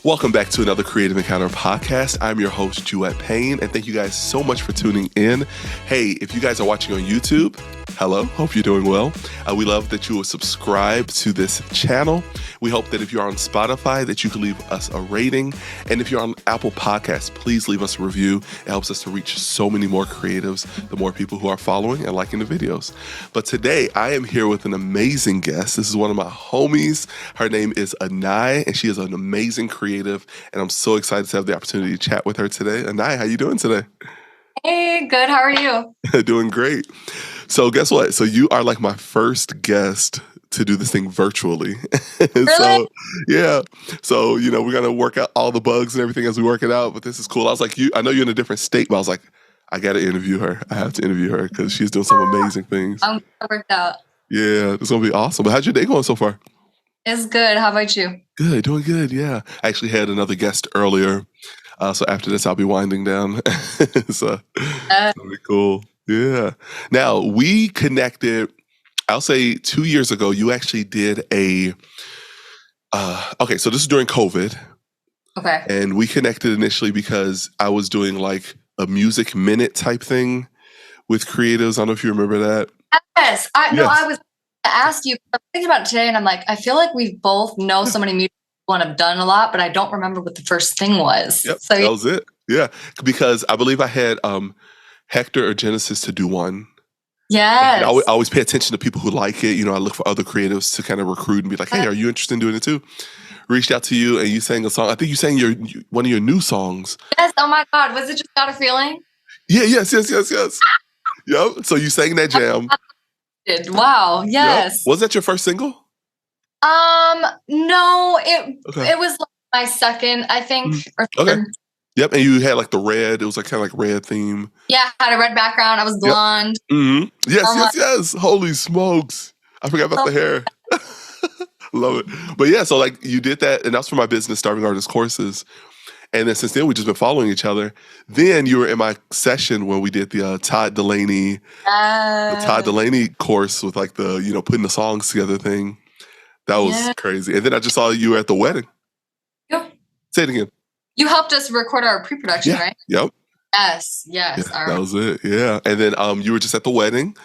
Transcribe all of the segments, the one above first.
Welcome back to another Creative Encounter podcast. I'm your host, Juiette, and thank you guys so much for tuning in. Hey, if you guys are watching on YouTube, hello, hope you're doing well. We love that you will subscribe to this channel. We hope that if you're on Spotify, that you can leave us a rating. And if you're on Apple Podcasts, please leave us a review. It helps us to reach so many more creatives, the more people who are following and liking the videos. But today, I am here with an amazing guest. This is one of my homies. Her name is Anai, and she is an amazing creative. And I'm so excited to have the opportunity to chat with her today. Anai, how you doing today? Hey, good. How are you? Doing great. So guess what? So you are like my first guest to do this thing virtually. Really? So, yeah. So, we're going to work out all the bugs and everything as we work it out. But this is cool. I was like, I know you're in a different state, but I was like, I got to interview her. I have to interview her because she's doing some amazing things. I'm worked out. Yeah, it's going to be awesome. But how's your day going so far? It's good. How about you? Good, doing good, yeah. I actually had another guest earlier. So after this, I'll be winding down. So it'll be cool. Yeah. Now, we connected, I'll say 2 years ago, you actually did okay, so this is during COVID. Okay. And we connected initially because I was doing like a music minute type thing with creatives. I don't know if you remember that. Yes. I was ask you, I'm thinking about it today, and I'm like, I feel like we both know so many music people and have done a lot, but I don't remember what the first thing was. Yep, so that was it. Yeah, because I believe I had Hector or Genesis to do one. Yes. And I always pay attention to people who like it. I look for other creatives to kind of recruit and be like, hey, are you interested in doing it too? Reached out to you and you sang a song. I think you sang one of your new songs. Yes. Oh my God. Was it Just Got a Feeling? Yeah. Yes. Yep. So you sang that jam. Wow. Yes. Yep. Was that your first single? No, it was like my second, I think. Or third. Okay. Yep. And you had like the red, it was like kind of like red theme. Yeah, I had a red background. I was blonde. Yep. Mm-hmm. Yes. Holy smokes. I forgot about the hair. Love it. But yeah, so like you did that, and that's for my business, Starving Artist Courses. And then since then, we've just been following each other. Then you were in my session when we did the Todd Delaney course with like the, putting the songs together thing. That was crazy. And then I just saw you at the wedding. Yep. Say it again. You helped us record our pre-production, right? Yep. Yes. Yeah, that was it. Yeah. And then you were just at the wedding.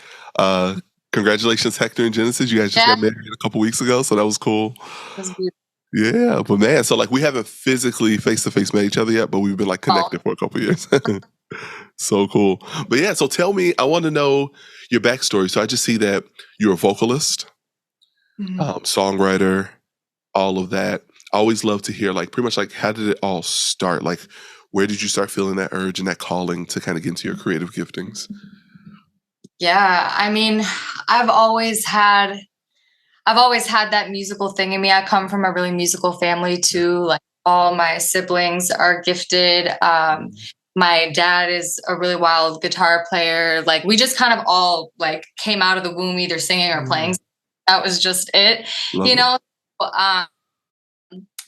Congratulations, Hector and Genesis. You guys just got married a couple weeks ago. So that was cool. That was beautiful. Yeah, but man, so like we haven't physically face-to-face met each other yet, but we've been like connected for a couple of years. So cool. But yeah, so tell me, I want to know your backstory. So I just see that you're a vocalist, songwriter, all of that. I always love to hear like pretty much like how did it all start? Like where did you start feeling that urge and that calling to kind of get into your creative giftings? Yeah, I mean, I've always had that musical thing in me. I come from a really musical family too. Like all my siblings are gifted. My dad is a really wild guitar player. Like we just kind of all like came out of the womb either singing or playing. That was just it.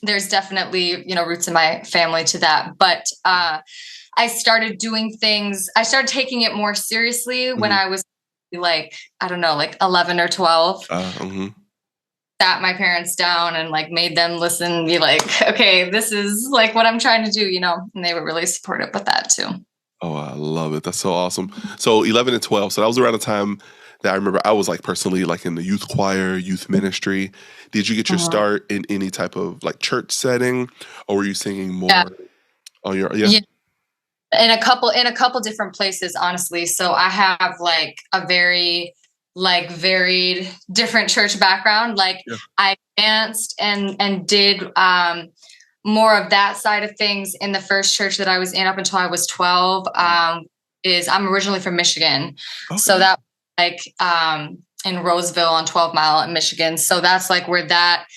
There's definitely, roots in my family to that. But I started doing things. I started taking it more seriously when I was like, I don't know, like 11 or 12. Sat my parents down and like made them listen and be like, okay, this is like what I'm trying to do, and they were really supportive with that too. Oh, I love it. That's so awesome. So 11 and 12. So that was around the time that I remember I was like personally like in the youth choir, youth ministry. Did you get your start in any type of like church setting, or were you singing more on your, in a couple different places, honestly. So I have like a very varied different church background. Like I danced and did more of that side of things in the first church that I was in up until I was 12. I'm originally from Michigan. Okay. So that like in Roseville on 12 Mile in Michigan. So that's like where that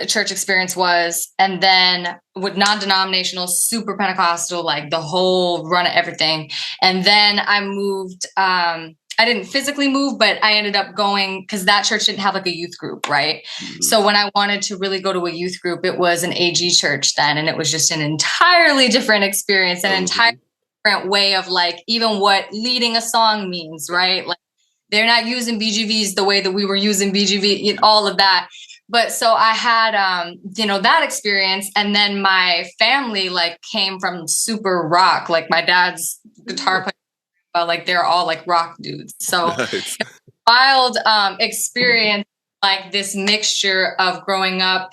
church experience was. And then with non-denominational, super Pentecostal, like the whole run of everything. And then I moved, I didn't physically move, but I ended up going because that church didn't have like a youth group, right? So when I wanted to really go to a youth group, it was an AG church then. And it was just an entirely different experience, an entirely different way of like even what leading a song means, right? Like they're not using BGVs the way that we were using BGV, all of that. But so I had, that experience. And then my family like came from super rock, like my dad's guitar player, like they're all like rock dudes. So Nice. wild experience, like this mixture of growing up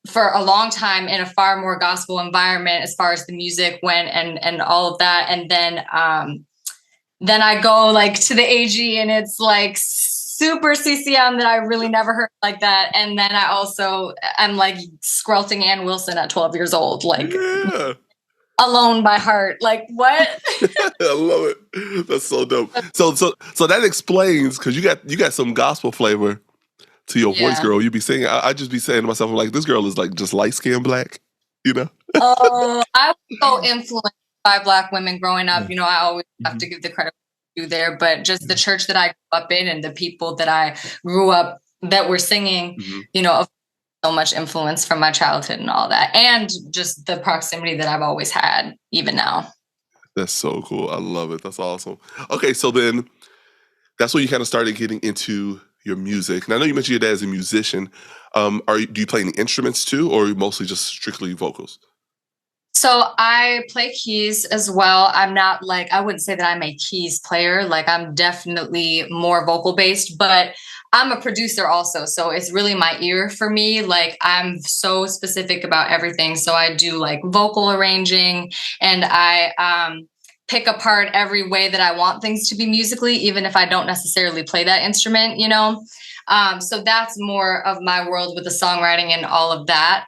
for a long time in a far more gospel environment as far as the music went and all of that. And then I go like to the AG and it's like super CCM that I really never heard like that. And then I'm like squelting Ann Wilson at 12 years old, like alone by heart. Like what? I love it. That's so dope. So that explains, because you got some gospel flavor to your voice, girl. You be singing. I just be saying to myself, I'm like, this girl is like just light skinned black, you know? Oh, I was so influenced by Black women growing up. I always have to give the credit to there, but just the church that I grew up in and the people that I grew up that were singing, so much influence from my childhood and all that. And just the proximity that I've always had, even now. That's so cool. I love it. That's awesome. Okay, so then that's when you kind of started getting into your music. And I know you mentioned your dad as a musician. Do you play any instruments too, or mostly just strictly vocals? So I play keys as well. I'm not like, I wouldn't say that I'm a keys player. Like I'm definitely more vocal based, but I'm a producer also. So it's really my ear for me. Like I'm so specific about everything. So I do like vocal arranging and I pick apart every way that I want things to be musically, even if I don't necessarily play that instrument, So that's more of my world with the songwriting and all of that.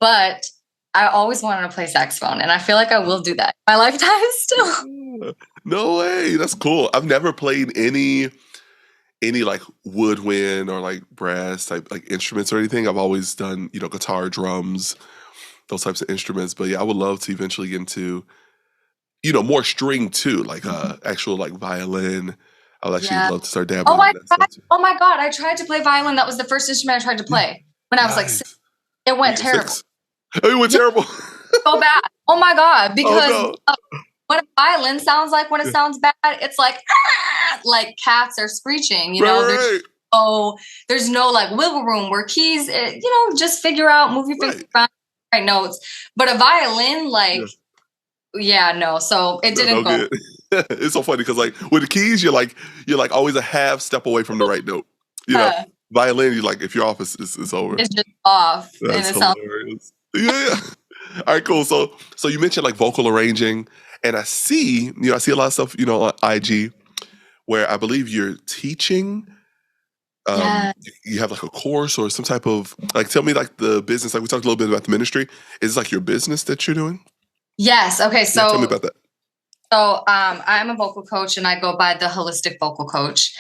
But I always wanted to play saxophone, and I feel like I will do that in my lifetime still. No way. That's cool. I've never played any like woodwind or like brass type like instruments or anything. I've always done, guitar, drums, those types of instruments. But yeah, I would love to eventually get into, more string too, like actual like violin. I would actually love to start dabbling in that stuff too. Oh my God. I tried to play violin. That was the first instrument I tried to play when I was like 6. It went terrible. 6? Oh, it went terrible. So bad. Oh my God. Because what a violin sounds like when it sounds bad, it's like cats are screeching, Right. There's no like wiggle room where keys, just figure out, move your fingers around, write notes. But a violin, no. So it didn't go. It's so funny because like with the keys, you're like always a half step away from the right note. Violin, you're like, if you're off, it's over. It's just off. That's hilarious. Yeah. All right, cool. So you mentioned like vocal arranging, and I see a lot of stuff, on IG where I believe you're teaching. You have like a course or some type of like, tell me like the business. Like we talked a little bit about the ministry. Is it like your business that you're doing? Yes. Okay. So tell me about that. So I'm a vocal coach and I go by the holistic vocal coach.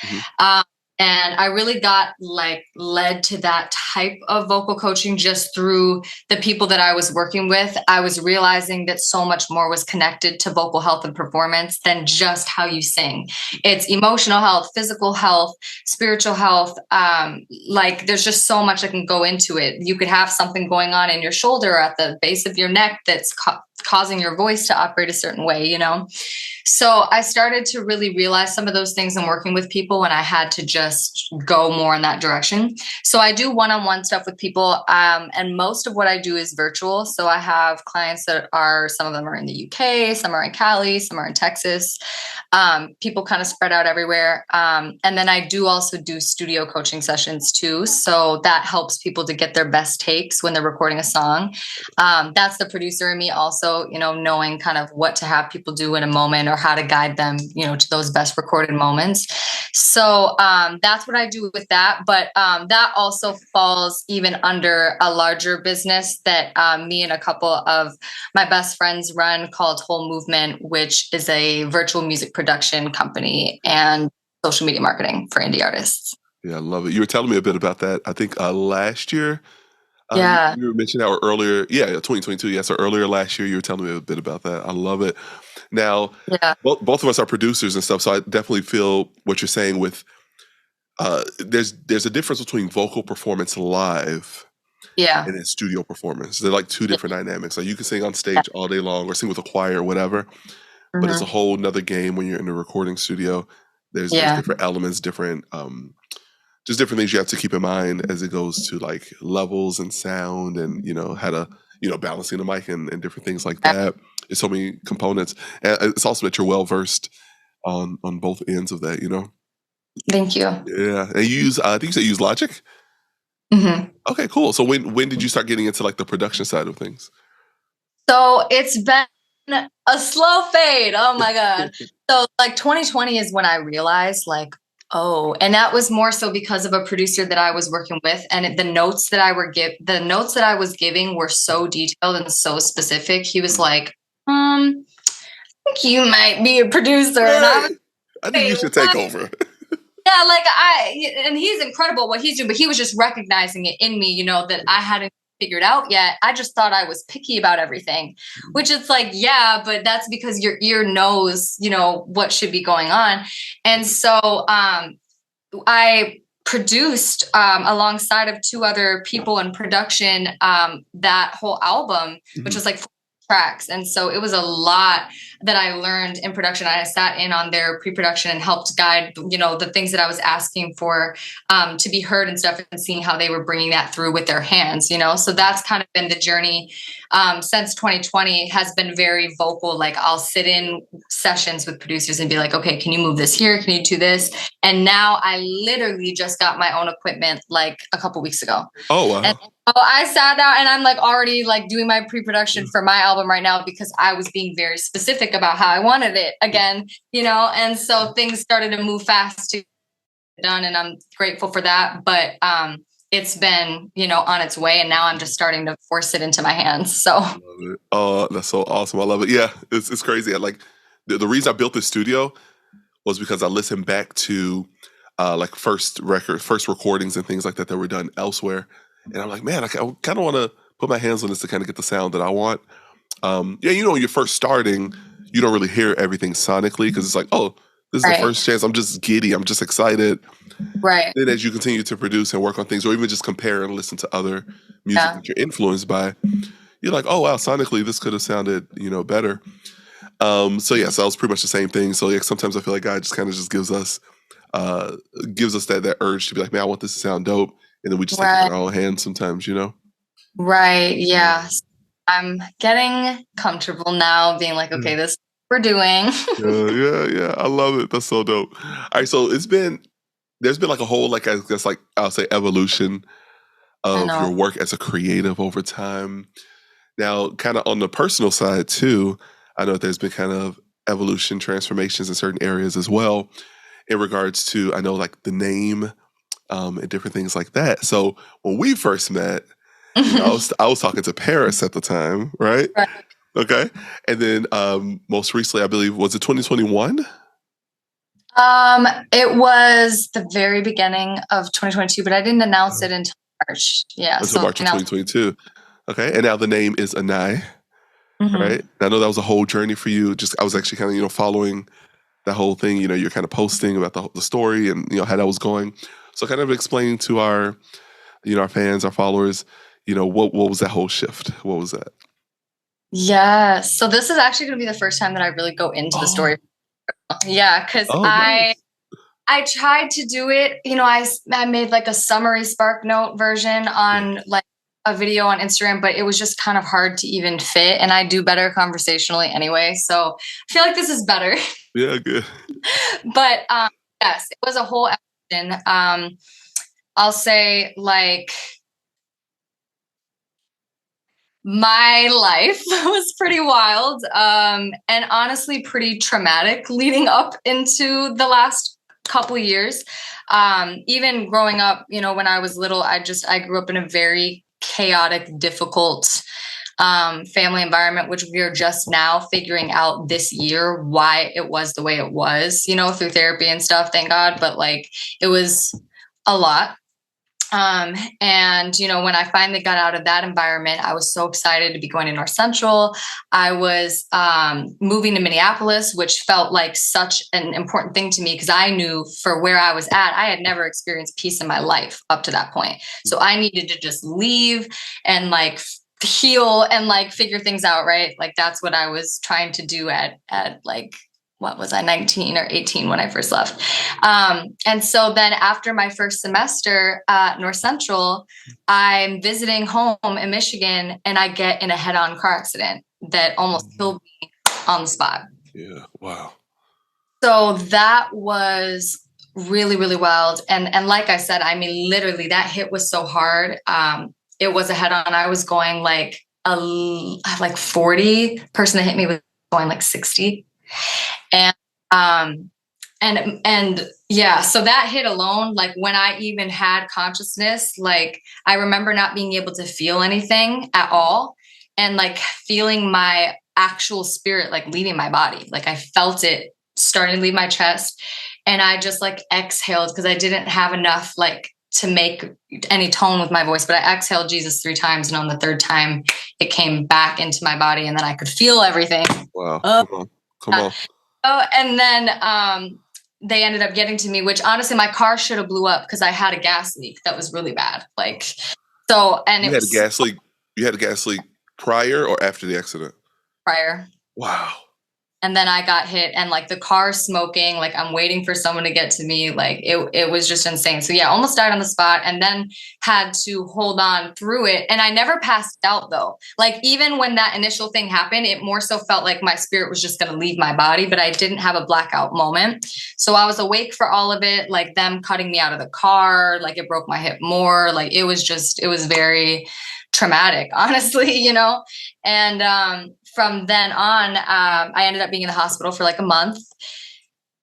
And I really got led to that type of vocal coaching just through the people that I was working with. I was realizing that so much more was connected to vocal health and performance than just how you sing. It's emotional health, physical health, spiritual health. There's just so much that can go into it. You could have something going on in your shoulder or at the base of your neck that's causing your voice to operate a certain way, So I started to really realize some of those things in working with people, and I had to just go more in that direction. So I do one-on-one stuff with people, and most of what I do is virtual. So I have clients that some of them are in the UK, some are in Cali, some are in Texas. People kind of spread out everywhere. And then I do also do studio coaching sessions too. So that helps people to get their best takes when they're recording a song. That's the producer in me also, knowing kind of what to have people do in a moment or how to guide them, to those best recorded moments. So that's what I do with that. But that also falls even under a larger business that me and a couple of my best friends run called Wholemvmnt, which is a virtual music production company and social media marketing for indie artists. Yeah, I love it. You were telling me a bit about that, I think last year. You were mentioning that earlier. Yeah, 2022. Yeah, so earlier last year, you were telling me a bit about that. I love it. Now, both of us are producers and stuff, so I definitely feel what you're saying with there's a difference between vocal performance live and then studio performance. They're like two different dynamics. Like you can sing on stage all day long or sing with a choir or whatever, but it's a whole nother game when you're in the recording studio. There's different elements, different just different things you have to keep in mind as it goes to like levels and sound and, how to, balancing the mic and different things like that. There's so many components. And it's also that you're well versed on both ends of that, Thank you. Yeah. And you use, I think you said you use Logic? Mm-hmm. Okay, cool. So when did you start getting into like the production side of things? So it's been a slow fade. Oh my God. So like 2020 is when I realized like, oh, and that was more so because of a producer that I was working with, and the notes that I was giving were so detailed and so specific. He was like, I think you might be a producer. Right. And I was I think you should take over. Yeah, like and he's incredible what he's doing, but he was just recognizing it in me, that I hadn't figured out yet. I just thought I was picky about everything, which it's like, yeah, but that's because your ear knows, what should be going on. And so I produced alongside of two other people in production that whole album, which was like 4 tracks. And so it was a lot that I learned in production. I sat in on their pre-production and helped guide, the things that I was asking for to be heard and stuff, and seeing how they were bringing that through with their hands, So that's kind of been the journey since 2020 has been very vocal. Like I'll sit in sessions with producers and be like, okay, can you move this here? Can you do this? And now I literally just got my own equipment like a couple weeks ago. Oh, wow. And I sat down and I'm like already like doing my pre-production for my album right now because I was being very specific about how I wanted it again, and so things started to move fast to done, and I'm grateful for that. But it's been, on its way, and now I'm just starting to force it into my hands. So, oh, that's so awesome. I love it. Yeah, it's crazy. Like the reason I built this studio was because I listened back to like first recordings and things like that were done elsewhere. And I'm like, man, I kind of want to put my hands on this to kind of get the sound that I want. When you're first starting, you don't really hear everything sonically because it's like, oh, this is the first chance. I'm just giddy. I'm just excited. Right. Then as you continue to produce and work on things, or even just compare and listen to other music that you're influenced by, you're like, oh, wow, sonically, this could have sounded, better. So that was pretty much the same thing. So sometimes I feel like God just kind of just gives us that urge to be like, man, I want this to sound dope. And then we just take it in our own hands sometimes, Right. Yeah. I'm getting comfortable now being like, okay, this is what we're doing. Yeah. I love it. That's so dope. All right. So there's been like a whole, like, I guess, like, I'll say evolution of your work as a creative over time. Now, kind of on the personal side too, I know there's been kind of evolution, transformations in certain areas as well in regards to, I know, like the name and different things like that. So when we first met, I was talking to Paris at the time, right? Okay. And then most recently, I believe, was it 2021? It was the very beginning of 2022, but I didn't announce it until March. Yeah. Until March of 2022. Okay. And now the name is Anai, right? And I know that was a whole journey for you. I was actually kind of, following that whole thing. You're kind of posting about the story and, how that was going. So kind of explain to our, our fans, our followers, what was that whole shift? What was that? Yeah. So this is actually going to be the first time that I really go into the story. Yeah. Cause I tried to do it, I made like a summary Spark Note version on like a video on Instagram, but it was just kind of hard to even fit. And I do better conversationally anyway. So I feel like this is better. Yeah, good. But yes, it was a whole episode. I'll say like my life was pretty wild and honestly pretty traumatic leading up into the last couple of years. Even growing up, when I was little, I grew up in a very chaotic, difficult family environment, which we are just now figuring out this year why it was the way it was, through therapy and stuff, thank God. But like, it was a lot. And, when I finally got out of that environment, I was so excited to be going to North Central. I was moving to Minneapolis, which felt like such an important thing to me because I knew for where I was at, I had never experienced peace in my life up to that point. So I needed to just leave and like heal and like figure things out, right? Like that's what I was trying to do at like what was I, 19 or 18 when I first left. And so then after my first semester at North Central, I'm visiting home in Michigan, and I get in a head-on car accident that almost killed me on the spot. Yeah. Wow. So that was really, really wild. And like I said, I mean, literally that hit was so hard. It was a head-on. I was going like 40. Person that hit me was going like 60. And yeah, so that hit alone, like when I even had consciousness, like I remember not being able to feel anything at all, and like feeling my actual spirit like leaving my body. Like I felt it starting to leave my chest, and I just like exhaled because I didn't have enough like to make any tone with my voice, but I exhaled Jesus 3 times, and on the 3rd time it came back into my body, and then I could feel everything. Wow. Come on. Oh, and then they ended up getting to me, which honestly, my car should have blew up because I had a gas leak that was really bad. Like, so, and you had a gas leak. You had a gas leak prior or after the accident? Prior. Wow. And then I got hit, and like the car smoking, like I'm waiting for someone to get to me. Like it was just insane. So yeah, almost died on the spot, and then had to hold on through it. And I never passed out though. Like even when that initial thing happened, it more so felt like my spirit was just going to leave my body, but I didn't have a blackout moment. So I was awake for all of it, like them cutting me out of the car, like it broke my hip more. Like it was very traumatic, honestly, you know? And, from then on, I ended up being in the hospital for like a month.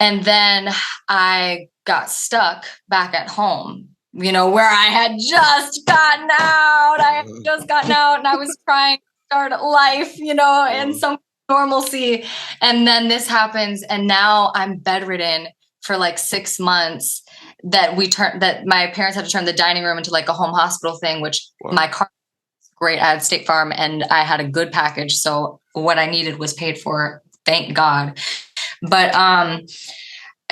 And then I got stuck back at home, you know, where I had just gotten out. And I was trying to start life, you know, in some normalcy. And then this happens. And now I'm bedridden for like 6 months that my parents had to turn the dining room into like a home hospital thing, which my car great. I had State Farm and I had a good package. So what I needed was paid for, thank God. But,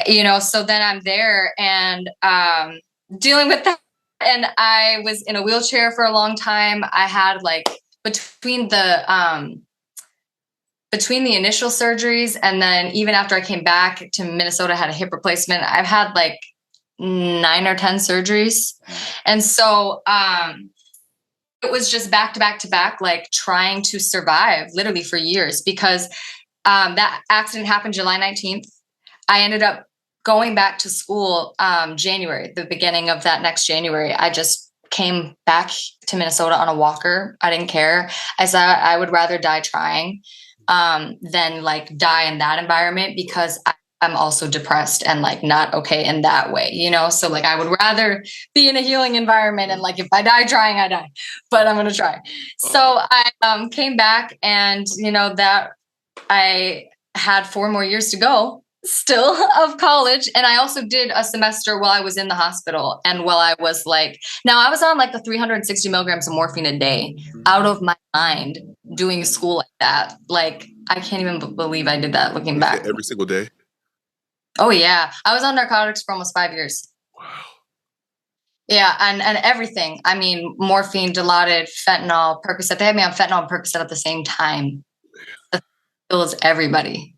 you know, so then I'm there and, dealing with that. And I was in a wheelchair for a long time. I had like between the initial surgeries and then even after I came back to Minnesota, I had a hip replacement. I've had like 9 or 10 surgeries. And so, it was just back to back to back, like trying to survive literally for years because that accident happened July 19th. I ended up going back to school January, the beginning of that next January. I just came back to Minnesota on a walker. I didn't care. I would rather die trying than like die in that environment because I'm also depressed and like not okay in that way, you know? So like, I would rather be in a healing environment and like, if I die trying, I die, but I'm going to try. So I came back and, you know, that I had 4 more years to go still of college. And I also did a semester while I was in the hospital. And while I was like, now I was on like the 360 milligrams of morphine a day out of my mind doing school like that. Like, I can't even believe I did that looking back. Every single day. Oh yeah. I was on narcotics for almost 5 years. Wow. Yeah. And everything. I mean, morphine, Dilaudid, fentanyl, Percocet. They had me on fentanyl and Percocet at the same time. That kills everybody.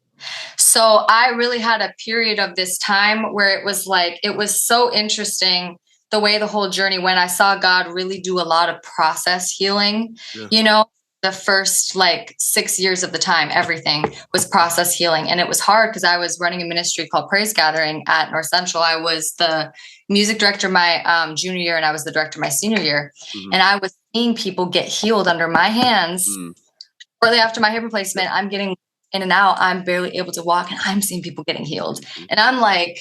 So I really had a period of this time where it was like, it was so interesting the way the whole journey went. I saw God really do a lot of process healing, you know. The first like 6 years of the time, everything was process healing. And it was hard because I was running a ministry called Praise Gathering at North Central. I was the music director my junior year and I was the director my senior year. Mm-hmm. And I was seeing people get healed under my hands. Shortly after my hip replacement, I'm getting in and out. I'm barely able to walk and I'm seeing people getting healed. And I'm like,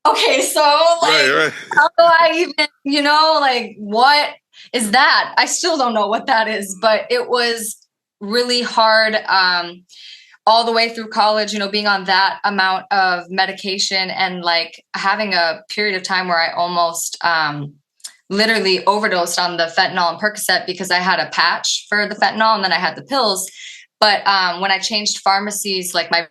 okay, so like, right. How do I even, you know, like what is that? I still don't know what that is, but it was really hard all the way through college, you know, being on that amount of medication and like having a period of time where I almost literally overdosed on the fentanyl and Percocet because I had a patch for the fentanyl and then I had the pills. But when I changed pharmacies, like my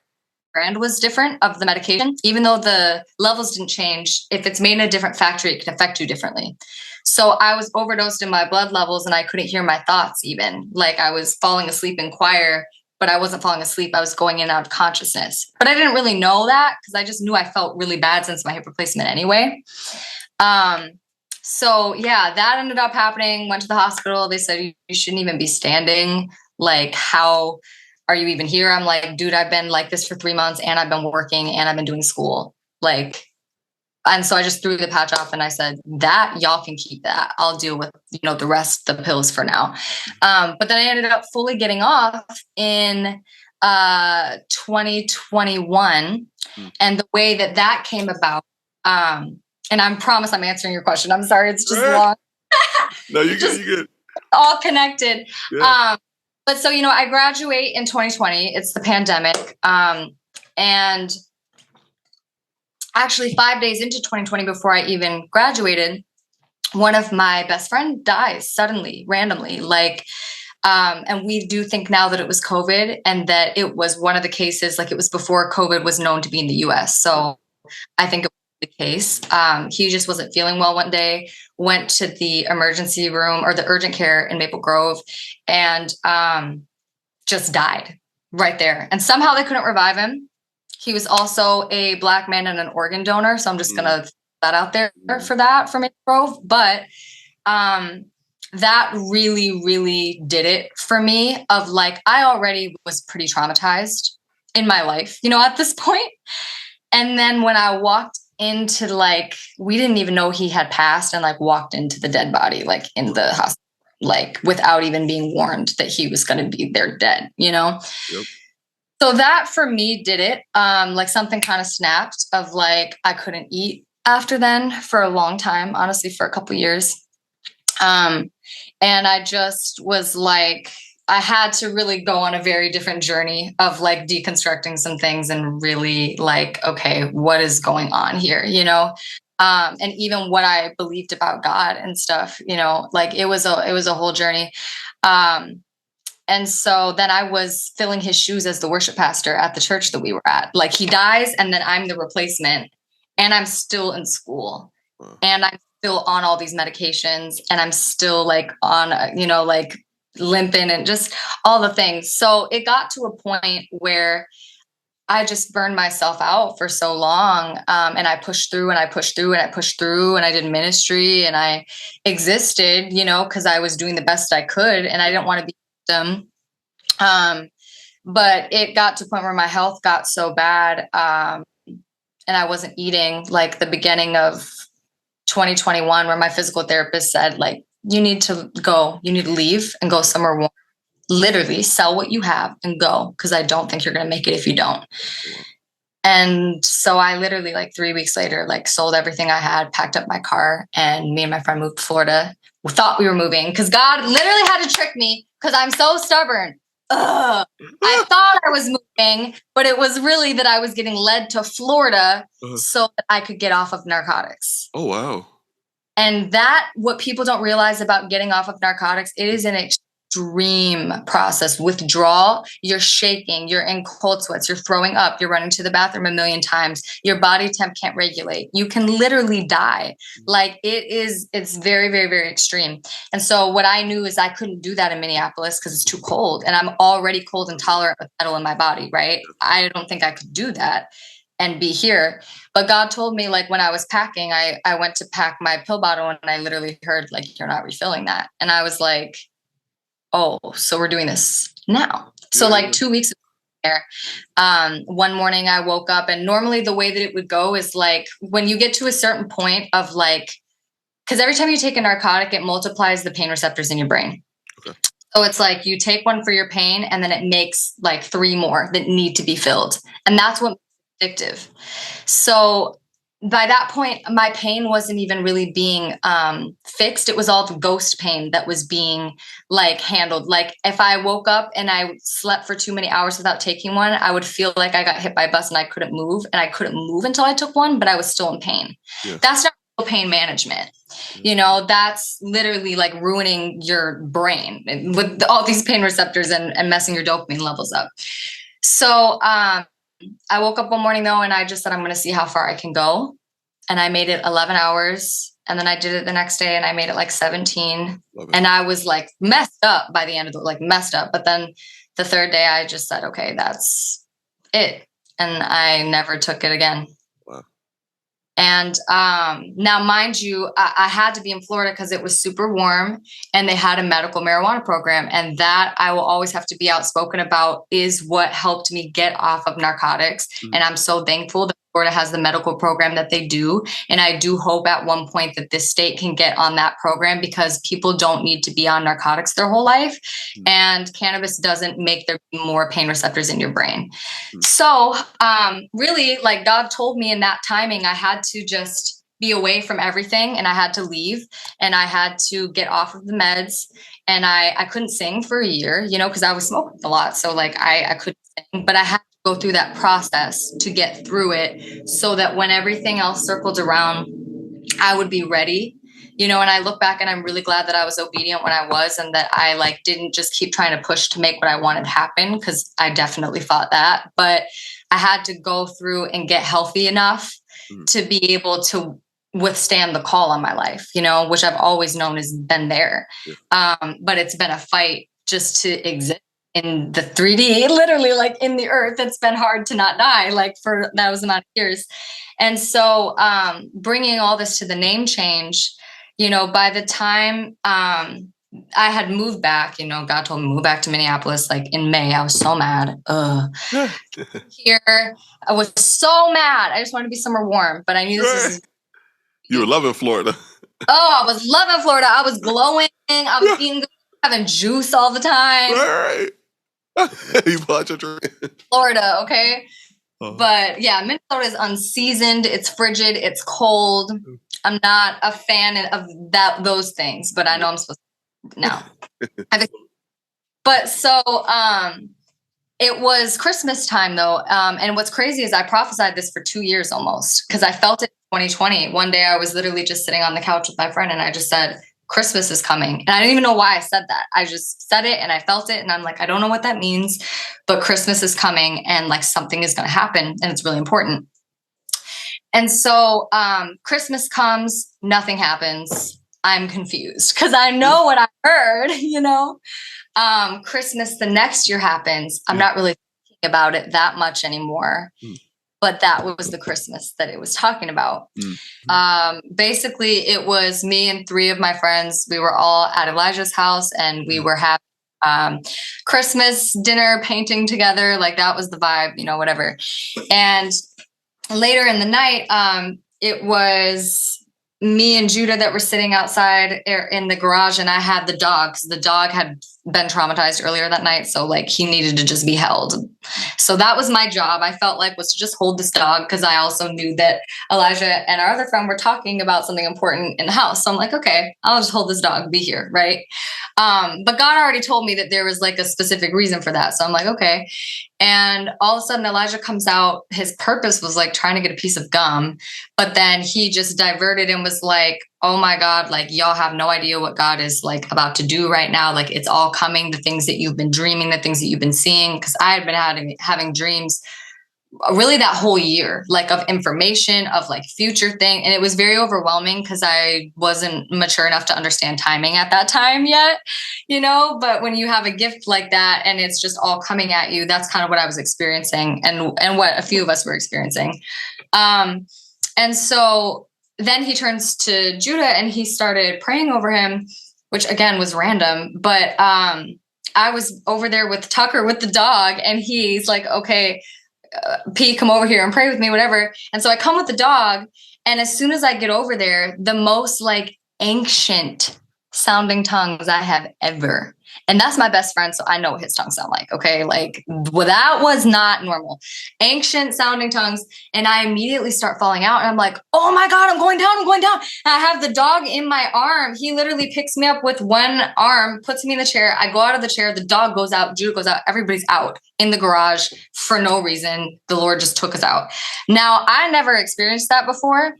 brand was different of the medication, even though the levels didn't change. If it's made in a different factory, it can affect you differently. So I was overdosed in my blood levels and I couldn't hear my thoughts even. Like I was falling asleep in choir but I wasn't falling asleep. I was going in and out of consciousness. But I didn't really know that because I just knew I felt really bad since my hip replacement anyway. So yeah, that ended up happening. Went to the hospital. They said, you shouldn't even be standing. Like, how are you even here? I'm like, dude, I've been like this for 3 months and I've been working and I've been doing school. Like, and so I just threw the patch off and I said, that y'all can keep that. I'll deal with, the rest, the pills for now. But then I ended up fully getting off in 2021. And the way that came about, and I promise I'm answering your question. I'm sorry, it's just long. No, you're good. You're good. All connected. Yeah. But so, I graduate in 2020. It's the pandemic. And actually 5 days into 2020, before I even graduated, one of my best friends dies suddenly, randomly. And we do think now that it was COVID and that it was one of the cases, like it was before COVID was known to be in the US. So I think it was the case. He just wasn't feeling well one day, went to the emergency room or the urgent care in Maple Grove and just died right there. And somehow they couldn't revive him. He was also a Black man and an organ donor. So I'm just going to put that out there for Maple Grove. But that really, really did it for me of like, I already was pretty traumatized in my life, at this point. And then when I walked into we didn't even know he had passed and walked into the dead body, in the hospital, without even being warned that he was going to be there dead, Yep. So that for me did it. Something kind of snapped of I couldn't eat after then for a long time, honestly, for a couple of years. And I just was I had to really go on a very different journey of deconstructing some things and really okay, what is going on here? And even what I believed about God and stuff, it was a whole journey. And so then I was filling his shoes as the worship pastor at the church that we were at. He dies and then I'm the replacement and I'm still in school and I'm still on all these medications and I'm still on, limping and just all the things. So it got to a point where I just burned myself out for so long. And I pushed through and I pushed through and I pushed through and I did ministry and I existed, because I was doing the best I could and I didn't want to be them. But it got to a point where my health got so bad, and I wasn't eating the beginning of 2021, where my physical therapist said, you need to go, you need to leave and go somewhere warm, literally sell what you have and go. Cause I don't think you're going to make it if you don't. And so I literally 3 weeks later, sold everything I had, packed up my car and me and my friend moved to Florida. We thought we were moving because God literally had to trick me because I'm so stubborn. I thought I was moving, but it was really that I was getting led to Florida so that I could get off of narcotics. Oh, wow. And what people don't realize about getting off of narcotics, it is an extreme process. Withdrawal, you're shaking, you're in cold sweats, you're throwing up, you're running to the bathroom a million times, your body temp can't regulate. You can literally die. It's very, very, very extreme. And so what I knew is I couldn't do that in Minneapolis because it's too cold and I'm already cold intolerant with metal in my body, right? I don't think I could do that and be here. But God told me, when I was packing, I went to pack my pill bottle and I literally heard, you're not refilling that. And I was like, oh, so we're doing this now. So 2 weeks there, one morning I woke up and normally the way that it would go is when you get to a certain point of because every time you take a narcotic, it multiplies the pain receptors in your brain. Okay. So it's you take one for your pain and then it makes 3 more that need to be filled. And that's what makes it addictive. So by that point, my pain wasn't even really being fixed. It was all the ghost pain that was being handled. If I woke up and I slept for too many hours without taking one, I would feel like I got hit by a bus and I couldn't move. And I couldn't move until I took one, but I was still in pain. Yeah. That's not real pain management. That's literally ruining your brain with all these pain receptors and messing your dopamine levels up. So, I woke up one morning though, and I just said, I'm going to see how far I can go. And I made it 11 hours. And then I did it the next day and I made it 17. And I was messed up by the end of messed up. But then the third day I just said, okay, that's it. And I never took it again. Wow. And now, mind you, I had to be in Florida because it was super warm and they had a medical marijuana program. And that I will always have to be outspoken about is what helped me get off of narcotics. Mm-hmm. And I'm so thankful that Florida has the medical program that they do. And I do hope at one point that this state can get on that program because people don't need to be on narcotics their whole life. Mm-hmm. And cannabis doesn't make there be more pain receptors in your brain. Mm-hmm. So really, like God told me in that timing, I had to just be away from everything and I had to leave and I had to get off of the meds. And I couldn't sing for a year, you know, because I was smoking a lot. So like I couldn't sing, but I had to go through that process to get through it so that when everything else circled around, I would be ready, you know. And I look back and I'm really glad that I was obedient when I was and that I like didn't just keep trying to push to make what I wanted happen, because I definitely thought that. But I had to go through and get healthy enough to be able to withstand the call on my life, you know, which I've always known has been there. But it's been a fight just to exist in the 3D, literally like in the earth. It's been hard to not die like for those amount of years. And so bringing all this to the name change, you know, by the time I had moved back, you know, God told me to move back to Minneapolis, like in May. I was so mad. Here, I was so mad. I just wanted to be somewhere warm, but I knew this was. You were loving Florida. Oh, I was loving Florida. I was glowing. I was eating good, having juice all the time. Right. You bought your drink. Florida, okay? But yeah, Minnesota is unseasoned. It's frigid. It's cold. I'm not a fan of those things, but I know I'm supposed to. No. But so it was Christmas time though. And what's crazy is I prophesied this for 2 years almost because I felt it in 2020. One day I was literally just sitting on the couch with my friend and I just said, Christmas is coming. And I didn't even know why I said that. I just said it and I felt it. And I'm like, I don't know what that means, but Christmas is coming and like something is going to happen and it's really important. And so Christmas comes, nothing happens. I'm confused because I know what I heard, you know. Christmas the next year happens. I'm not really thinking about it that much anymore. But that was the Christmas that it was talking about. Basically, it was me and 3 of my friends. We were all at Elijah's house and we were having Christmas dinner, painting together. Like that was the vibe, you know, whatever. And later in the night, it was me and Judah that were sitting outside in the garage, and I had the dog because the dog had been traumatized earlier that night. So like he needed to just be held. So that was my job. I felt like was to just hold this dog because I also knew that Elijah and our other friend were talking about something important in the house. So I'm like, okay, I'll just hold this dog, be here. Right. But God already told me that there was like a specific reason for that. So I'm like, okay. And all of a sudden Elijah comes out. His purpose was like trying to get a piece of gum, but then he just diverted and was like, oh my God, like y'all have no idea what God is like about to do right now. Like it's all coming, the things that you've been dreaming, the things that you've been seeing. Cause I had been having dreams really that whole year, like of information of like future thing. And it was very overwhelming because I wasn't mature enough to understand timing at that time yet, you know, but when you have a gift like that and it's just all coming at you, that's kind of what I was experiencing and what a few of us were experiencing. And so then he turns to Judah and he started praying over him, which again was random, but I was over there with Tucker with the dog and he's like, okay, P, come over here and pray with me, whatever. And so I come with the dog. And as soon as I get over there, the most like ancient sounding tongues I have ever. And that's my best friend. So I know what his tongues sound like. Okay. Like, well, that was not normal. Ancient sounding tongues. And I immediately start falling out. And I'm like, oh my God, I'm going down. And I have the dog in my arm. He literally picks me up with one arm, puts me in the chair. I go out of the chair. The dog goes out. Judah goes out. Everybody's out in the garage for no reason. The Lord just took us out. Now, I never experienced that before.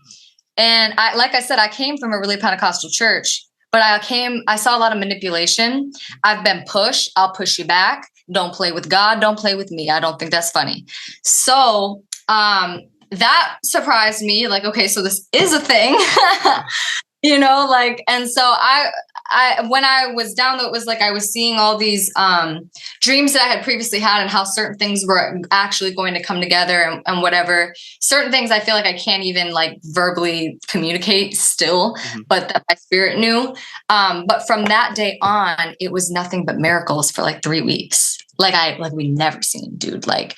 And like I said, I came from a really Pentecostal church. But I saw a lot of manipulation. I've been pushed. I'll push you back. Don't play with God. Don't play with me. I don't think that's funny. So that surprised me. Like, okay, so this is a thing. like, and so when I was down, it was like I was seeing all these dreams that I had previously had and how certain things were actually going to come together and whatever. Certain things I feel like I can't even like verbally communicate still, but that my spirit knew. But from that day on, it was nothing but miracles for like 3 weeks. Like we never seen, dude. Like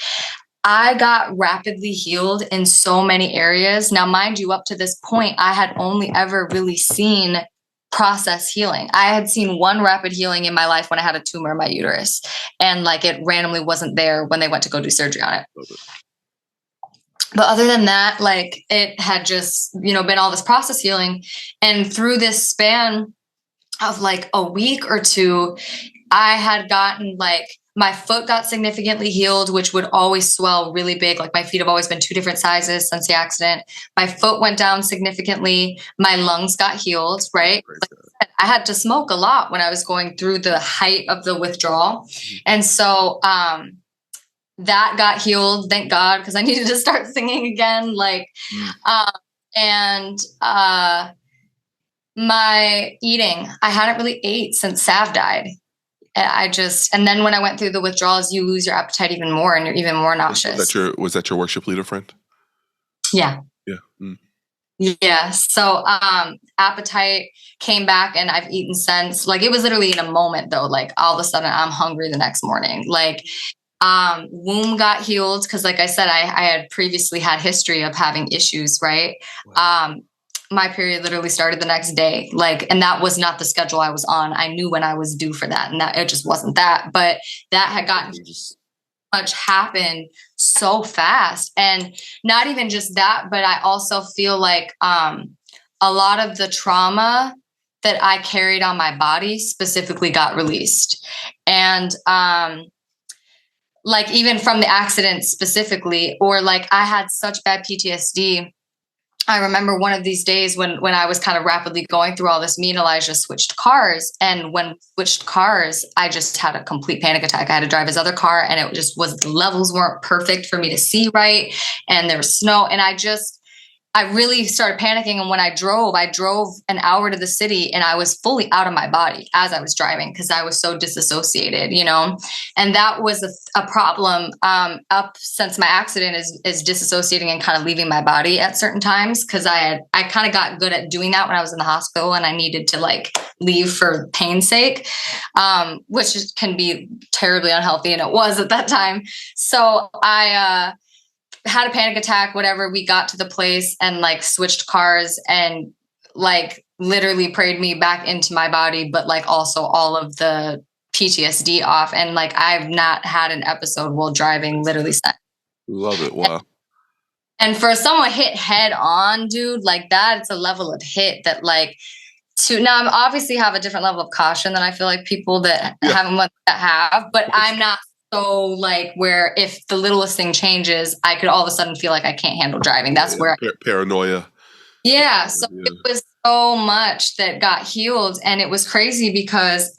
I got rapidly healed in so many areas. Now, mind you, up to this point, I had only ever really seen process healing. I had seen one rapid healing in my life when I had a tumor in my uterus, and like it randomly wasn't there when they went to go do surgery on it. But other than that, like it had just, been all this process healing. And through this span of like a week or two, I had gotten like, my foot got significantly healed, which would always swell really big. Like my feet have always been 2 different sizes since the accident. My foot went down significantly. My lungs got healed, right? Like I had to smoke a lot when I was going through the height of the withdrawal. And so that got healed, thank God, because I needed to start singing again. Like, my eating, I hadn't really ate since Sav died. And then when I went through the withdrawals, you lose your appetite even more and you're even more nauseous. Was that your worship leader friend? Yeah. Yeah. Yeah. So, appetite came back and I've eaten since. Like it was literally in a moment though. Like all of a sudden I'm hungry the next morning. Like, womb got healed. Cause like I said, I had previously had history of having issues. Right. Wow. My period literally started the next day. Like, and that was not the schedule I was on. I knew when I was due for that, and that it just wasn't that, but that had gotten much happened so fast. And not even just that, but I also feel like, a lot of the trauma that I carried on my body specifically got released. And, like even from the accident specifically, or like I had such bad PTSD. I remember one of these days when I was kind of rapidly going through all this, me and Elijah switched cars. And when we switched cars, I just had a complete panic attack. I had to drive his other car and it just was, the levels weren't perfect for me to see right. And there was snow. And I really started panicking. And when I drove an hour to the city and I was fully out of my body as I was driving because I was so disassociated, and that was a problem up since my accident is disassociating and kind of leaving my body at certain times. Cause I kind of got good at doing that when I was in the hospital and I needed to like leave for pain's sake, which can be terribly unhealthy. And it was at that time. So I, had a panic attack, whatever. We got to the place and like switched cars and like literally prayed me back into my body, but like also all of the PTSD off. And like, I've not had an episode while driving literally since. Love it. Wow. And for someone hit head on, dude, like that, it's a level of hit that like now I'm obviously have a different level of caution than I feel like people that haven't went that have, but I'm not so like where if the littlest thing changes, I could all of a sudden feel like I can't handle driving. That's where paranoia. Yeah. So it was so much that got healed. And it was crazy because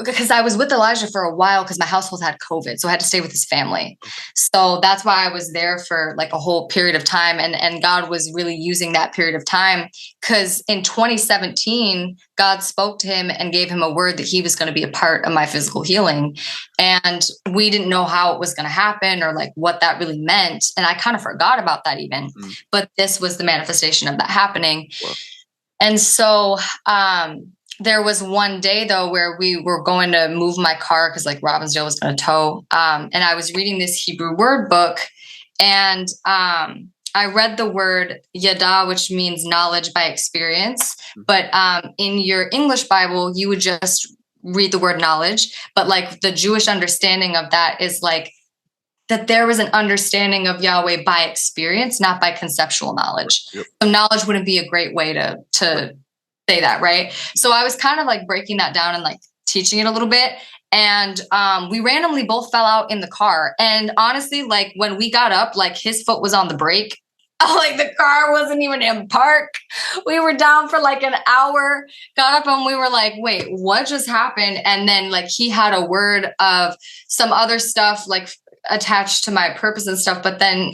because I was with Elijah for a while because my household had COVID. So I had to stay with his family. So that's why I was there for like a whole period of time. And God was really using that period of time because in 2017, God spoke to him and gave him a word that he was going to be a part of my physical healing. And we didn't know how it was going to happen or like what that really meant. And I kind of forgot about that even, but this was the manifestation of that happening. Wow. And so, there was one day though where we were going to move my car because like Robbinsdale was going to tow. And I was reading this Hebrew word book and I read the word yada, which means knowledge by experience. But in your English Bible, you would just read the word knowledge. But like the Jewish understanding of that is like that there was an understanding of Yahweh by experience, not by conceptual knowledge. Yep. So knowledge wouldn't be a great way to say that, right? So I was kind of like breaking that down and like teaching it a little bit. And we randomly both fell out in the car. And honestly, like when we got up, like his foot was on the brake. Like the car wasn't even in park. We were down for like an hour, got up and we were like, wait, what just happened? And then like he had a word of some other stuff like attached to my purpose and stuff. But then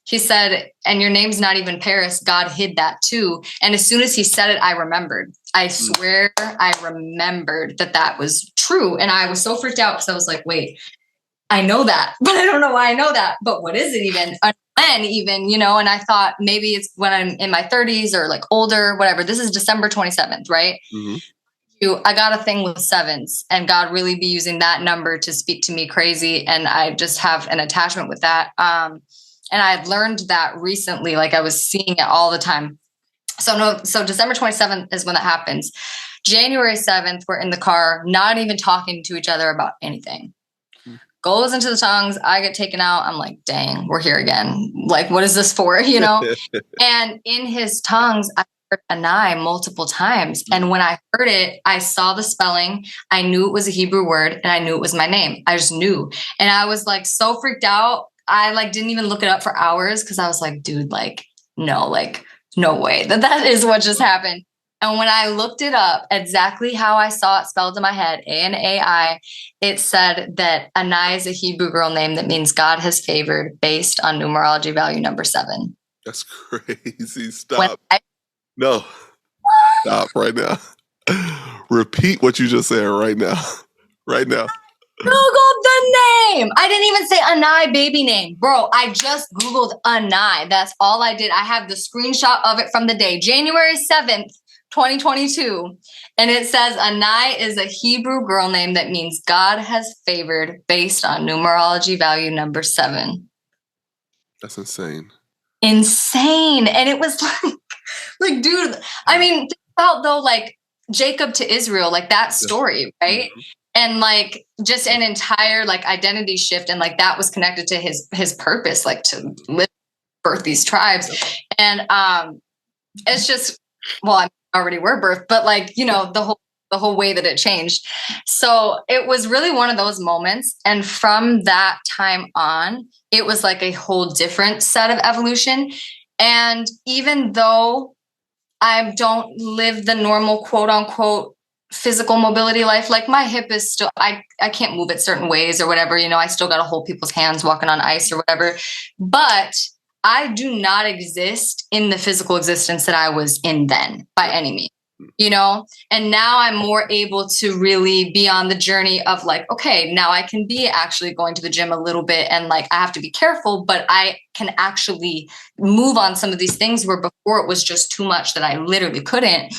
he said, and your name's not even Paris. God hid that too. And as soon as he said it, I remembered. I swear I remembered that was true. And I was so freaked out because I was like, wait, I know that, but I don't know why I know that. But what is it even? When even, you know, and I thought maybe it's when I'm in my 30s or like older, whatever. This is December 27th, right? I got a thing with sevens, and God really be using that number to speak to me crazy. And I just have an attachment with that. And I had learned that recently, like I was seeing it all the time. So December 27th is when that happens. January 7th, we're in the car, not even talking to each other about anything. Goes into the tongues. I get taken out. I'm like, dang, we're here again. Like, what is this for? You know? And in his tongues, I heard Anai multiple times. And when I heard it, I saw the spelling. I knew it was a Hebrew word, and I knew it was my name. I just knew. And I was like so freaked out. I like didn't even look it up for hours because I was like, dude, like, no way that is what just happened. And when I looked it up exactly how I saw it spelled in my head, Anai, it said that Anai is a Hebrew girl name that means God has favored based on numerology value number 7. That's crazy. Stop. No. Stop right now. Repeat what you just said right now. Right now. Googled the name. I didn't even say Anai baby name. Bro, I just Googled Anai. That's all I did. I have the screenshot of it from the day, January 7th, 2022. And it says Anai is a Hebrew girl name that means God has favored based on numerology value number 7. That's insane. Insane. And it was like, dude, I mean, think about though, like Jacob to Israel, like that story, right? And like just an entire like identity shift. And like that was connected to his purpose, like to birth these tribes. And it's just, well, I already were birthed, but like, you know, the whole way that it changed. So it was really one of those moments. And from that time on, it was like a whole different set of evolution. And even though I don't live the normal quote unquote physical mobility life, like my hip is still, I can't move it certain ways or whatever, you know, I still got to hold people's hands walking on ice or whatever, but I do not exist in the physical existence that I was in then by any means, you know? And now I'm more able to really be on the journey of like, okay, now I can be actually going to the gym a little bit and like, I have to be careful, but I can actually move on some of these things where before it was just too much that I literally couldn't.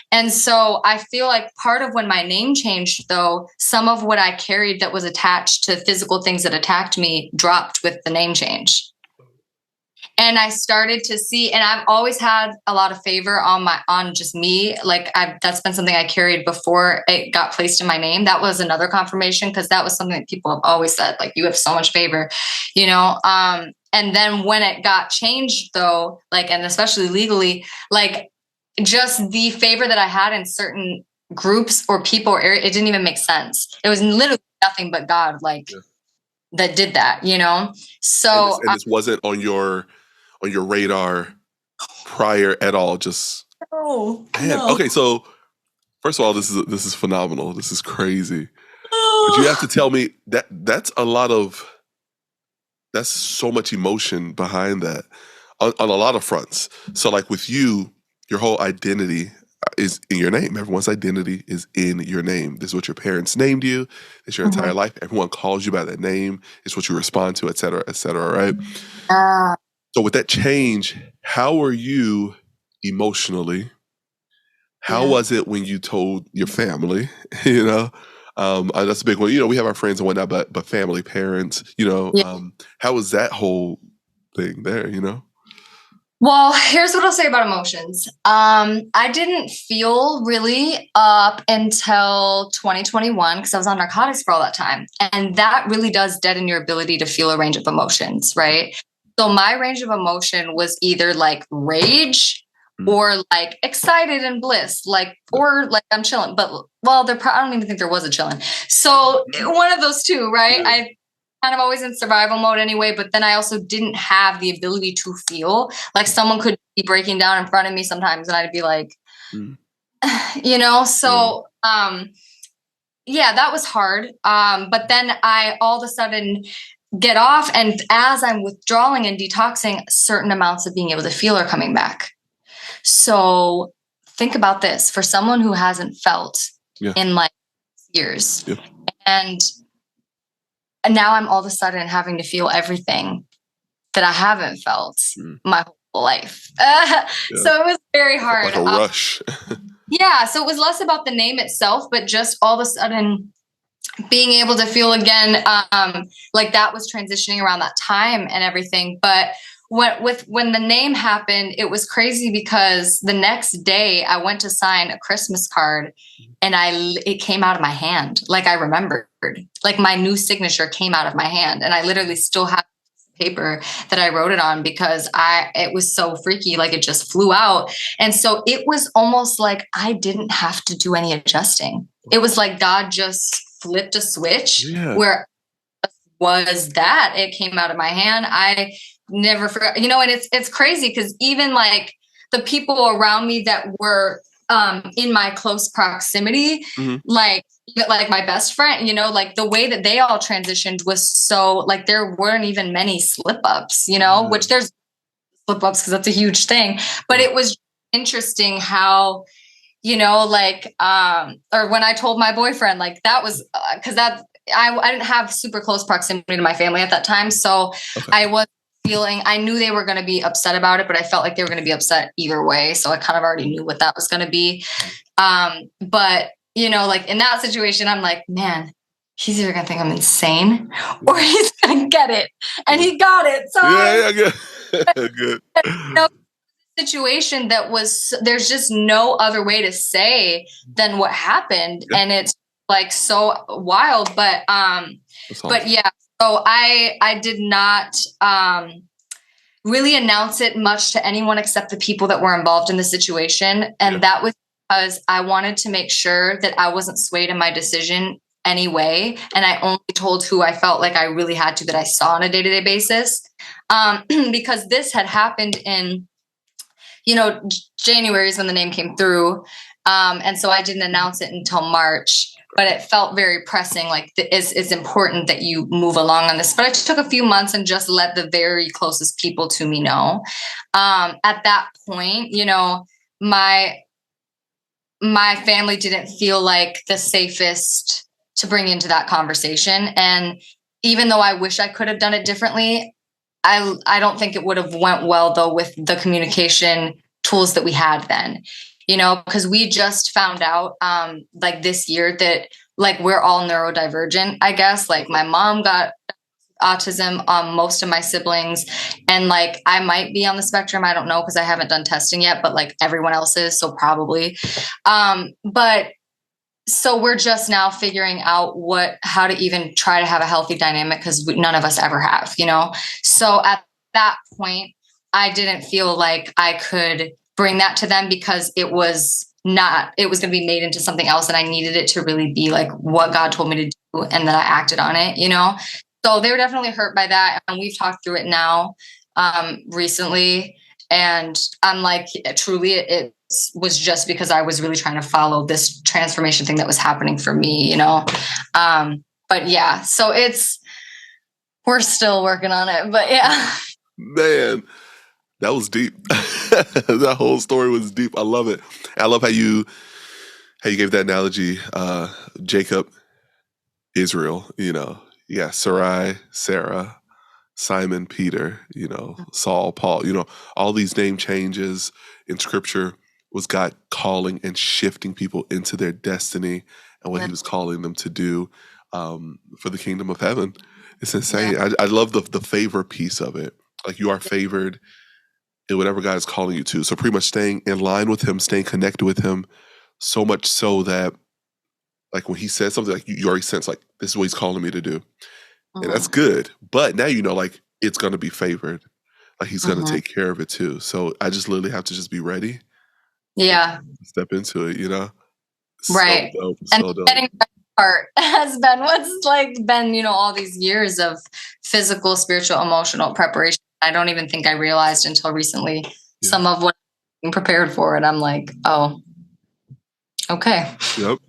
And so I feel like part of when my name changed, though, some of what I carried that was attached to physical things that attacked me dropped with the name change. And I started to see, and I've always had a lot of favor on just me. Like that's been something I carried before it got placed in my name. That was another confirmation, because that was something that people have always said, like, you have so much favor, you know? And then when it got changed though, like, and especially legally, like just the favor that I had in certain groups or people or area, it didn't even make sense. It was literally nothing but God, like that did that, you know? So and this wasn't on your radar prior at all. Just no. Okay, so first of all, this is phenomenal. This is crazy. But you have to tell me that's so much emotion behind that on a lot of fronts. So like with you, your whole identity is in your name. Everyone's identity is in your name. This is what your parents named you. It's your entire life. Everyone calls you by that name. It's what you respond to, et cetera, right? So with that change, how were you emotionally? How was it when you told your family, you know? That's a big one. You know, we have our friends and whatnot, but family, parents, you know, how was that whole thing there, you know? Well, here's what I'll say about emotions. I didn't feel really up until 2021 because I was on narcotics for all that time. And that really does deaden your ability to feel a range of emotions, right? So my range of emotion was either like rage or like excited and bliss, like, or like I'm chilling. But well, I don't even think there was a chilling. So one of those two, right? I kind of always in survival mode anyway, but then I also didn't have the ability to feel. Like someone could be breaking down in front of me sometimes and I'd be like, you know, so yeah, that was hard. But then I all of a sudden get off. And as I'm withdrawing and detoxing, certain amounts of being able to feel are coming back. So think about this for someone who hasn't felt in like years. Yeah. And now I'm all of a sudden having to feel everything that I haven't felt my whole life. So it was very hard. Like a rush. Yeah. So it was less about the name itself, but just all of a sudden being able to feel again, like that was transitioning around that time and everything. But when the name happened, it was crazy because the next day I went to sign a Christmas card and it came out of my hand. Like I remembered, like my new signature came out of my hand, and I literally still have paper that I wrote it on because it was so freaky, like it just flew out. And so it was almost like I didn't have to do any adjusting. It was like God just flipped a switch where was that it came out of my hand. I never forgot, and it's crazy because even like the people around me that were in my close proximity, like my best friend, like the way that they all transitioned was so like there weren't even many slip ups, which there's slip ups because that's a huge thing. But it was interesting how, or when I told my boyfriend, like that was because I didn't have super close proximity to my family at that time. So I knew they were going to be upset about it, but I felt like they were going to be upset either way. So I kind of already knew what that was going to be. But like in that situation, I'm like, man, he's either going to think I'm insane or he's going to get it. And he got it. So good. Situation that there's just no other way to say than what happened. And it's like so wild, but yeah. So I did not really announce it much to anyone except the people that were involved in the situation. And that was because I wanted to make sure that I wasn't swayed in my decision anyway. And I only told who I felt like I really had to, that I saw on a day-to-day basis. Because this had happened in, January is when the name came through. And so I didn't announce it until March. But it felt very pressing, like it's important that you move along on this. But I took a few months and just let the very closest people to me know. At that point, my family didn't feel like the safest to bring into that conversation. And even though I wish I could have done it differently, I don't think it would have went well, though, with the communication tools that we had then. Because we just found out like this year that like we're all neurodivergent, I guess. Like my mom got autism, most of my siblings, and like I might be on the spectrum. I don't know because I haven't done testing yet, but like everyone else is, so probably. But so we're just now figuring out how to even try to have a healthy dynamic because none of us ever have, So at that point, I didn't feel like I could bring that to them because it was going to be made into something else. And I needed it to really be like what God told me to do and that I acted on it, So they were definitely hurt by that. And we've talked through it now recently. And I'm like, truly, it was just because I was really trying to follow this transformation thing that was happening for me, But yeah, so we're still working on it, but yeah. Man. That was deep. That whole story was deep. I love it. I love how you gave that analogy. Jacob, Israel, Sarai, Sarah, Simon, Peter, Saul, Paul, all these name changes in scripture was God calling and shifting people into their destiny and what he was calling them to do for the kingdom of heaven. It's insane. Yeah. I love the favor piece of it. Like you are favored in whatever God is calling you to. So pretty much staying in line with him, staying connected with him, so much so that like when he says something, like you already sense like this is what he's calling me to do. And that's good. But now like it's going to be favored. Like he's going to take care of it too. So I just literally have to just be ready. Yeah. Step into it, Right. So dope, and dope. Getting that part has been what's been, all these years of physical, spiritual, emotional preparation. I don't even think I realized until recently some of what I'm prepared for. And I'm like, oh, okay. Yep.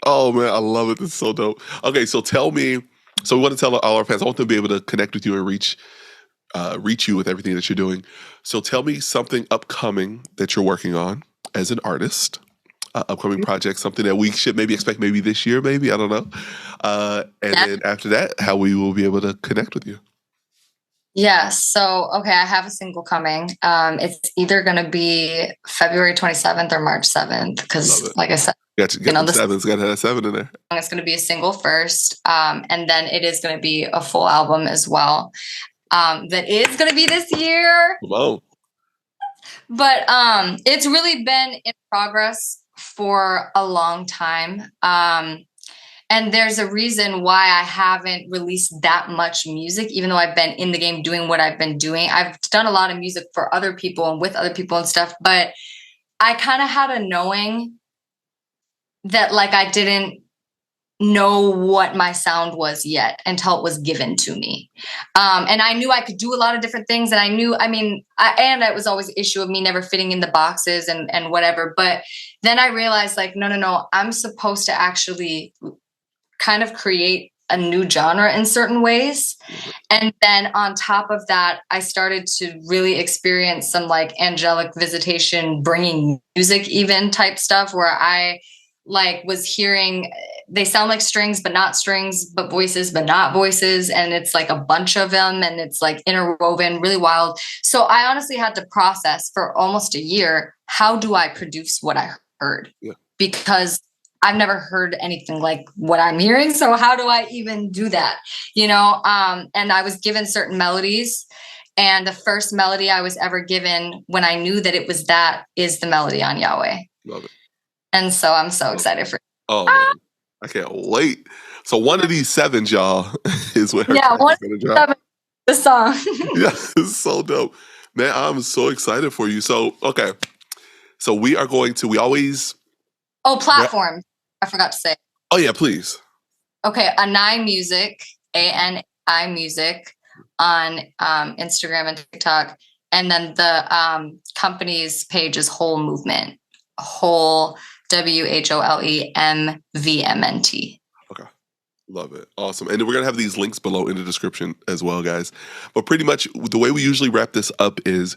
Oh man, I love it. It's so dope. Okay. So tell me So we want to tell all our fans, I want them to be able to connect with you and reach you with everything that you're doing. So tell me something upcoming that you're working on as an artist, upcoming project, something that we should maybe expect maybe this year, maybe, I don't know. And then after that, how we will be able to connect with you. Yeah. So, okay, I have a single coming. It's either going to be February 27th or March 7th. Because like I said, got the sevens, got to have 7 in there. It's going to be a single first. And then it is going to be a full album as well. That is going to be this year. Whoa. But it's really been in progress for a long time. And there's a reason why I haven't released that much music, even though I've been in the game doing what I've been doing. I've done a lot of music for other people and with other people and stuff, but I kind of had a knowing that like I didn't know what my sound was yet until it was given to me. And I knew I could do a lot of different things. And I knew, and it was always an issue of me never fitting in the boxes and whatever. But then I realized like, no, I'm supposed to actually kind of create a new genre in certain ways. And then on top of that, I started to really experience some like angelic visitation, bringing music even type stuff where I like was hearing, they sound like strings, but not strings, but voices, but not voices. And it's like a bunch of them and it's like interwoven, really wild. So I honestly had to process for almost a year, how do I produce what I heard? Yeah. Because I've never heard anything like what I'm hearing. So how do I even do that? And I was given certain melodies, and the first melody I was ever given when I knew that it was that is the melody on Yahweh. Love it. And so I'm so excited for it. Oh, man. I can't wait. So one of these 7s, y'all, is what her one of these 7, the song. Yeah, it's so dope. Man, I'm so excited for you. So, okay. So we always... Oh, platform. I forgot to say. Oh, yeah, please. Okay, Anai Music, ANI Music on Instagram and TikTok. And then the company's page is Wholemvmnt. Whole, WHOLEMVMNT. Okay. Love it. Awesome. And we're going to have these links below in the description as well, guys. But pretty much the way we usually wrap this up is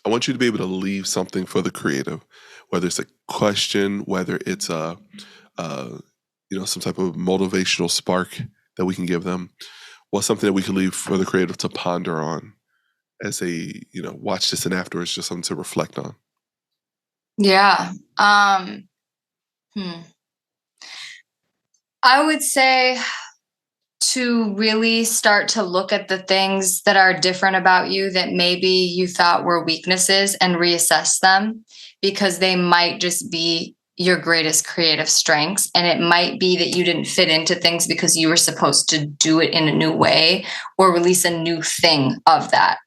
I want you to be able to leave something for the creative, whether it's a question, whether it's some type of motivational spark that we can give them. What's something that we can leave for the creative to ponder on as they, watch this and afterwards, just something to reflect on. Yeah. I would say to really start to look at the things that are different about you that maybe you thought were weaknesses and reassess them, because they might just be your greatest creative strengths. And it might be that you didn't fit into things because you were supposed to do it in a new way or release a new thing of that.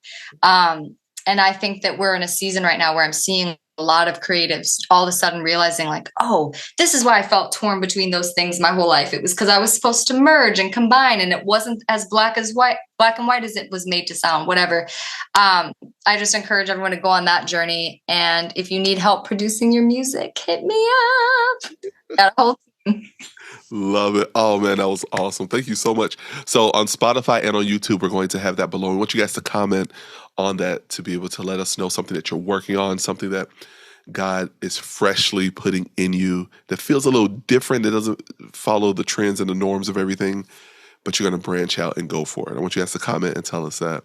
And I think that we're in a season right now where I'm seeing a lot of creatives all of a sudden realizing like, oh, this is why I felt torn between those things my whole life. It was because I was supposed to merge and combine, and it wasn't as black and white as it was made to sound, whatever. I just encourage everyone to go on that journey. And if you need help producing your music, hit me up. Got a whole team. Love it. Oh, man, that was awesome. Thank you so much. So on Spotify and on YouTube, we're going to have that below. I want you guys to comment on that to be able to let us know something that you're working on, something that God is freshly putting in you that feels a little different, that doesn't follow the trends and the norms of everything, but you're going to branch out and go for it. I want you guys to comment and tell us that.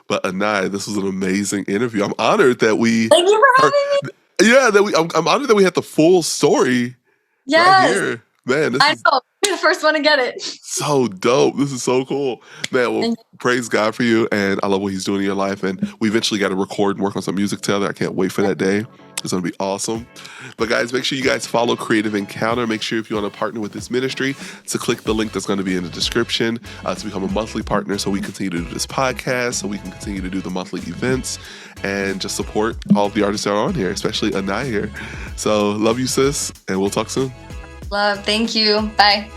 But Anai, this was an amazing interview. I'm honored that we... Thank you for having me. Yeah, I'm honored that we had the full story right here. Man, I know. You're the first one to get it. So dope. This is so cool. Man, well, praise God for you. And I love what he's doing in your life. And we eventually got to record and work on some music together. I can't wait for that day. It's going to be awesome. But guys, make sure you guys follow Creative Encounter. Make sure if you want to partner with this ministry to click the link that's going to be in the description to become a monthly partner so we continue to do this podcast, so we can continue to do the monthly events and just support all of the artists that are on here, especially Anai here. So love you, sis. And we'll talk soon. Love. Thank you. Bye.